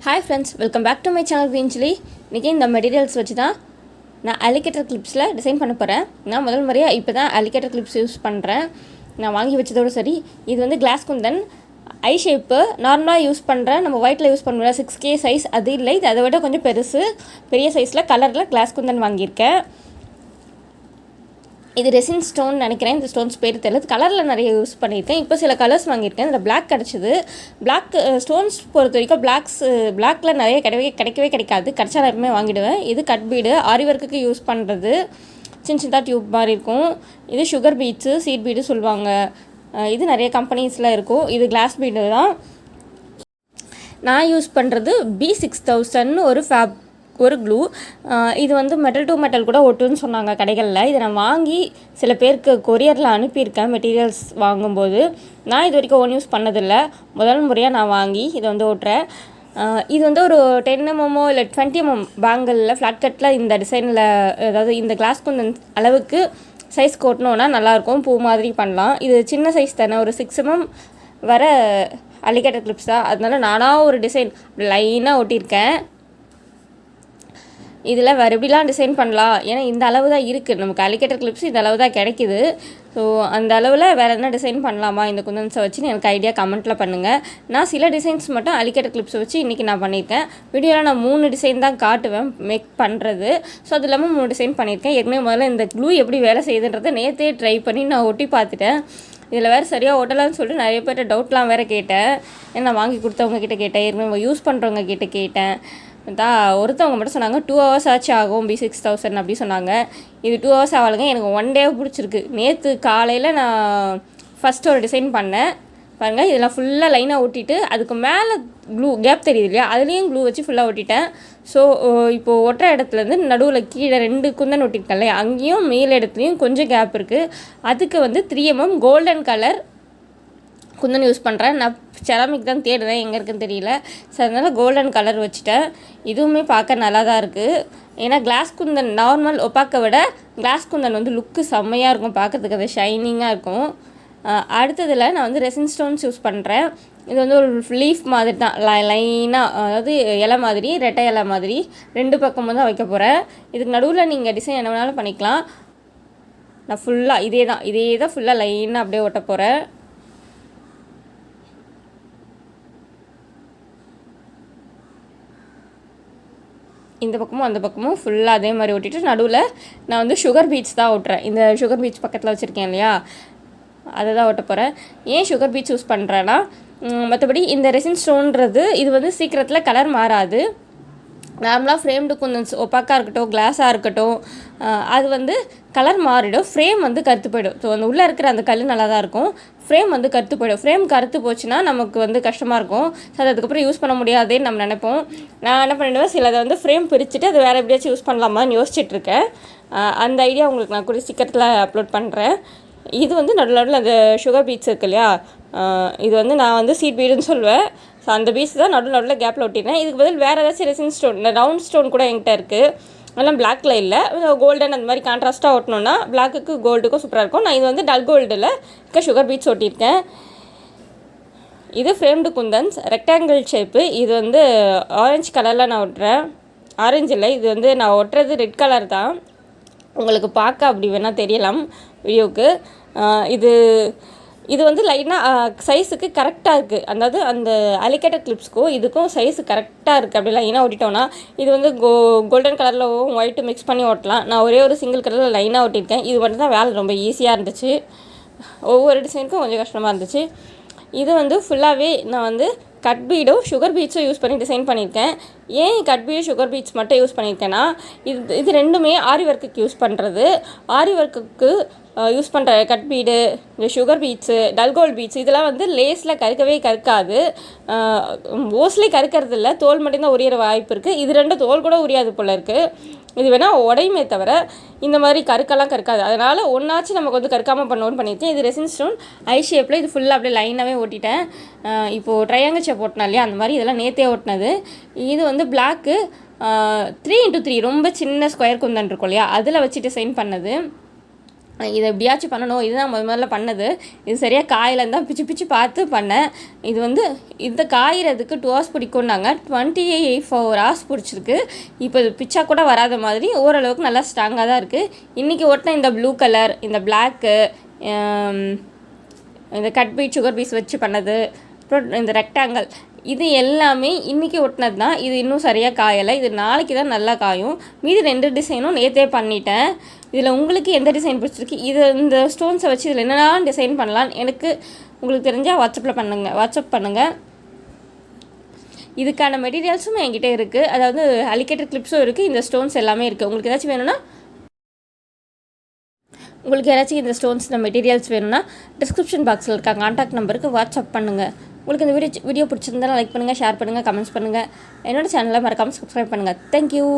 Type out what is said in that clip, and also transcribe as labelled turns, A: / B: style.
A: Hi friends, welcome back to my channel Green Chilli. இன்றைக்கி இந்த materials வச்சு தான் நான் அலிகேட்டர் கிளிப்ஸில் டிசைன் பண்ண போகிறேன். நான் முதல் முறையாக இப்போ தான் அலிகேட்டர் கிளிப்ஸ் யூஸ் பண்ணுறேன். நான் வாங்கி வச்சதோடு சரி. இது வந்து கிளாஸ் குந்தன் ஐ ஷேப்பு நார்மலாக யூஸ் பண்ணுறேன். நம்ம ஒயிட்டில் யூஸ் பண்ணுறேன் 6K சைஸ், அது இல்லை. இது அதை விட கொஞ்சம் பெரிய சைஸில் கலரில் கிளாஸ் குந்தன் வாங்கியிருக்கேன். இது ரெசின் ஸ்டோன் நினைக்கிறேன். இந்த ஸ்டோன்ஸ் பேர் தெரியல. கலரில் நிறைய யூஸ் பண்ணியிருக்கேன். இப்போ சில கலர்ஸ் வாங்கியிருக்கேன். இதில் பிளாக் கிடச்சிது. பிளாக் ஸ்டோன்ஸ் பொறுத்த வரைக்கும் பிளாக்கில் நிறைய கிடைக்கவே கிடைக்காது. கிடச்சா நான் எப்பவுமே வாங்கிடுவேன். இது கட் பீடு, ஆரி ஒர்க்குக்கு யூஸ் பண்ணுறது. சின்னதாக டியூப் மாதிரி இருக்கும். இது சுகர் பீட்ஸு, சீட் பீடு சொல்லுவாங்க. இது நிறைய கம்பெனிஸில் இருக்கும். இது கிளாஸ் பீடு தான். நான் யூஸ் பண்ணுறது B6000 ஒரு க்ளூ. இது வந்து மெட்டல் டு மெட்டல் கூட ஒட்டுன்னு சொன்னாங்க கடைகளில். இதை நான் வாங்கி சில பேருக்கு கொரியரில் அனுப்பியிருக்கேன் மெட்டீரியல்ஸ் வாங்கும்போது. நான் இது வரைக்கும் யூஸ் பண்ணதில்லை. முதல் முறையாக நான் வாங்கி இதை வந்து ஓட்டுறேன். இது வந்து ஒரு 10mm இல்லை 20mm பேங்கிளில் ஃப்ளாட் கட்டில் இந்த டிசைனில், அதாவது இந்த கிளாஸ் குந்தன் அளவுக்கு சைஸ் ஓட்டணுன்னா நல்லாயிருக்கும். பூ மாதிரி பண்ணலாம். இது சின்ன சைஸ் தானே, ஒரு 6mm வர அலிகேட்டர் கிளிப்ஸ் தான். அதனால நானாக ஒரு டிசைன் லைனாக ஒட்டியிருக்கேன். இதில் வேறு எப்படிலாம் டிசைன் பண்ணலாம், ஏன்னா இந்த அளவு தான் இருக்குது. நமக்கு அலிகேட்டர் கிளிப்ஸ் இந்த அளவு தான் கிடைக்கிது. ஸோ அந்த அளவில் வேறு என்ன டிசைன் பண்ணலாமா இந்த குந்தன்ஸை வச்சுன்னு எனக்கு ஐடியா கமெண்ட்டில் பண்ணுங்கள். நான் சில டிசைன்ஸ் மட்டும் அலிகேட்டர் கிளிப்ஸ் வச்சு இன்றைக்கி நான் பண்ணியிருக்கேன். வீடியோவில் நான் 3 டிசைன் தான் காட்டுவேன் மேக் பண்ணுறது. ஸோ அது இல்லாமல் 3 டிசைன் பண்ணியிருக்கேன். ஏற்கனவே முதல்ல இந்த க்ளூ எப்படி வேலை செய்யுதுன்றதை நேற்றே ட்ரை பண்ணி நான் ஒட்டி பார்த்துட்டேன். இதில் வேறு சரியாக ஓட்டலான்னு சொல்லிட்டு நிறைய பேர்ட்ட டவுட்லாம் வேறு கேட்டேன். ஏன்னா வாங்கி கொடுத்தவங்க கிட்டே கேட்டேன், ஏற்கனவே யூஸ் பண்ணுறவங்க கிட்டே கேட்டேன். ஒருத்தவங்க மட்டும் சொன்னாங்க 2 hours ஆச்சு ஆகும் B6000 அப்படி சொன்னாங்க. இது 2 hours ஆகலைங்க. எனக்கு 1 day பிடிச்சிருக்கு. நேற்று காலையில் நான் ஃபஸ்ட்டு ஒரு டிசைன் பண்ணேன் பாருங்கள். இதெல்லாம் ஃபுல்லாக லைனாக ஒட்டிட்டு அதுக்கு மேலே க்ளூ கேப் தெரியுது இல்லையா, அதுலேயும் க்ளூ வச்சு ஃபுல்லாக ஒட்டிட்டேன். ஸோ இப்போது ஒட்டுற இடத்துலேருந்து நடுவில் கீழே 2 குந்தன் ஒட்டியிருக்கேன்ல, அங்கேயும் மேல் இடத்துலையும் கொஞ்சம் கேப் இருக்குது. அதுக்கு வந்து 3mm golden colour Kundan use பண்ணுறேன். நான் செராமிக் தான் தேடுறேன், எங்கே இருக்குன்னு தெரியல. ஸோ அதனால் கோல்டன் கலர் வச்சுட்டேன். இதுவுமே பார்க்க நல்லா தான் இருக்குது. ஏன்னா கிளாஸ் குந்தன் நார்மல் ஒப்பாக்கை விட கிளாஸ் குந்தன் வந்து லுக்கு செம்மையாக இருக்கும் பார்க்குறதுக்கு. அது ஷைனிங்காக இருக்கும். அடுத்ததில் நான் வந்து ரெசின் ஸ்டோன்ஸ் யூஸ் பண்ணுறேன். இது வந்து ஒரு லீஃப் மாதிரி தான், லைனாக, அதாவது இலை மாதிரி, ரெட்டை இலை மாதிரி 2 பக்கமும் தான் வைக்க போகிறேன். இதுக்கு நடுவில் நீங்கள் டிசைன் என்ன வேணாலும் பண்ணிக்கலாம். நான் ஃபுல்லாக இதே தான் ஃபுல்லாக லைனாக அப்படியே ஒட்ட போகிறேன். இந்த பக்கமும் அந்த பக்கமும் ஃபுல்லாக அதே மாதிரி ஒட்டிட்டு நடுவில் நான் வந்து சுகர் பீட்ஸ் தான் ஓட்டுறேன். இந்த சுகர் பீட்ஸ் பக்கத்தில் வச்சுருக்கேன் இல்லையா, அதை தான் ஓட்ட போகிறேன். ஏன் சுகர் பீட்ஸ் யூஸ் பண்ணுறேன்னா, மற்றபடி இந்த ரெசின் ஸ்டோன்றது இது வந்து சீக்கிரத்தில் கலர் மாறாது. நார்மலாக ஃப்ரேம்டு குந்தன்ஸ் ஒப்பாக்காக இருக்கட்டும், கிளாஸாக இருக்கட்டும், அது வந்து கலர் மாறிடும். ஃப்ரேம் வந்து கருத்து போயிடும். ஸோ அந்த உள்ளே இருக்கிற அந்த கல் நல்லா தான் இருக்கும். ஃப்ரேம் வந்து கருத்து போயிடும். ஃப்ரேம் கருத்து போச்சுன்னா நமக்கு வந்து கஷ்டமாக இருக்கும். ஸோ அது அதுக்கப்புறம் யூஸ் பண்ண முடியாதேன்னு நம்ம நினைப்போம். நான் என்ன பண்ணிடுவேன், சிலதை வந்து ஃப்ரேம் பிரிச்சுட்டு அது வேறு எப்படியாச்சும் யூஸ் பண்ணலாமான்னு யோசிச்சுட்ருக்கேன். அந்த ஐடியா உங்களுக்கு நான் கூட சீக்கிரத்தில் அப்லோட் பண்ணுறேன். இது வந்து நடுவில் அந்த சுகர் பீட்ஸ் இருக்கு இல்லையா, இது வந்து நான் வந்து சீட் பீடுன்னு சொல்லுவேன். ஸோ அந்த பீஸ் தான் நடுவில் கேப்பில் ஒட்டினேன். இதுக்கு பதில் வேறு ஏதாச்சும் ரெசின் ஸ்டோன், ரவுண்ட் ஸ்டோன் கூட என்கிட்ட இருக்குது. அதெல்லாம் பிளாக்கில் இல்லை, கோல்டன் அந்த மாதிரி கான்ட்ராஸ்ட்டாக ஒட்டணுன்னா பிளாக்குக்கு கோல்டுக்கும் சூப்பராக இருக்கும். நான் இது வந்து டல் கோல்டில் இருக்க சுகர் பீட்ஸ் ஒட்டியிருக்கேன். இது ஃப்ரேம்டு குந்தன்ஸ் ரெக்டாங்கிள் ஷேப்பு. இது வந்து ஆரஞ்சு கலரில் நான் ஒட்டுறேன். ஆரஞ்சு இல்லை, இது வந்து நான் ஒட்டுறது ரெட் கலர் தான். உங்களுக்கு பார்க்க அப்படி வேணால் தெரியலாம் வீடியோவுக்கு. இது வந்து லைனாக சைஸுக்கு கரெக்டாக இருக்குது. அதாவது அந்த அலிகேட்டர் கிளிப்ஸ்க்கும் இதுக்கும் சைஸு கரெக்டாக இருக்குது. அப்படி லைனாக ஓட்டிட்டோன்னா இது வந்து கோல்டன் கலரில் ஒயிட்டு மிக்ஸ் பண்ணி ஓட்டலாம். நான் ஒரே ஒரு சிங்கிள் கலரில் லைனாக ஓட்டியிருக்கேன். இது மட்டும் தான் வேலை ரொம்ப ஈஸியாக இருந்துச்சு. ஒவ்வொரு டிசைனுக்கும் கொஞ்சம் கஷ்டமாக இருந்துச்சு. இது வந்து ஃபுல்லாகவே நான் வந்து கட் பீடும் சுகர் பீட்ஸும் யூஸ் பண்ணி டிசைன் பண்ணியிருக்கேன். ஏன் கட் பீடு சுகர் பீட்ஸ் மட்டும் யூஸ் பண்ணியிருக்கேன்னா, இது ரெண்டுமே ஆரி ஒர்க்குக்கு யூஸ் பண்ணுறது. ஆரி ஒர்க்குக்கு யூஸ் பண்ணுற கட் பீடு, இந்த சுகர் பீட்ஸு, டல்கோல்ட் பீட்ஸ், இதெல்லாம் வந்து லேஸில் கருக்காது. மோஸ்ட்லி கருக்கிறது இல்லை, தோல் மட்டும்தான் உரியற வாய்ப்பு இருக்குது. இது 2 தோல் கூட உரியாது போல் இருக்குது. இது வேணால் உடையுமே தவிர இந்த மாதிரி கருக்கெல்லாம் கருக்காது. அதனால் ஒன்றாச்சும் நமக்கு வந்து கருக்காமல் பண்ணணும்னு பண்ணியிருக்கேன். இது ரெசின் ஸ்டோன் ஐ ஷேப்பில். இது ஃபுல்லாக அப்படியே லைனாகவே ஓட்டிட்டேன். இப்போது ட்ரையாங்கிள் ஷேப் ஓட்டினா இல்லையா, அந்த மாதிரி இதெல்லாம் நேற்றே ஓட்டினது. இது வந்து பிளாக்கு 3x3 ரொம்ப சின்ன ஸ்கொயர் குந்தன் இருக்கும் இல்லையா, அதில் வச்சு டிசைன் பண்ணது. இதை எப்படியாச்சும் பண்ணணும், இதுதான் முதல்ல பண்ணது. இது சரியாக காயிலேருந்து தான் பிச்சு பிச்சு பார்த்து பண்ணேன். இது வந்து இந்த காயிறதுக்கு 2 hours பிடிக்கும்னாங்க. 24 hours பிடிச்சிருக்கு. இப்போ இது பிச்சா கூட வராத மாதிரி ஓரளவுக்கு நல்லா ஸ்ட்ராங்காக தான் இருக்குது. இன்றைக்கி ஒட்டின இந்த ப்ளூ கலர், இந்த பிளாக்கு, இந்த கட் பீட் சுகர் பீஸ் வச்சு பண்ணது, அப்புறம் இந்த ரெக்டாங்கிள், இது எல்லாமே இன்றைக்கி ஒட்டினது தான். இது இன்னும் சரியாக காயலை. இது நாளைக்கு தான் நல்லா காயும். மீதி 2 டிசைனும் நேற்றே பண்ணிட்டேன். இதில் உங்களுக்கு எந்த டிசைன் பிடிச்சிருக்கு, இந்த ஸ்டோன்ஸை வச்சு இதில் என்னெல்லாம் டிசைன் பண்ணலாம் எனக்கு உங்களுக்கு தெரிஞ்சால் வாட்ஸ்அப் பண்ணுங்கள். இதுக்கான மெட்டீரியல்ஸும் என்கிட்ட இருக்குது. அதாவது அலிகேட்டர் கிளிப்ஸும் இருக்குது, இந்த ஸ்டோன்ஸ் எல்லாமே இருக்குது. உங்களுக்கு ஏதாச்சும் வேணும்னா இந்த ஸ்டோன்ஸ் இந்த மெட்டீரியல்ஸ் வேணும்னா டிஸ்கிரிப்ஷன் பாக்ஸில் இருக்க கான்டாக்ட் நம்பருக்கு வாட்ஸ்அப் பண்ணுங்கள். உங்களுக்கு இந்த வீடியோ பிடிச்சிருந்தாலும் லைக் பண்ணுங்கள், ஷேர் பண்ணுங்கள், கமெண்ட்ஸ் பண்ணுங்கள். என்னோடய சேனலை மறக்காமல் சப்ஸ்கிரைப் பண்ணுங்கள். தேங்க்யூ.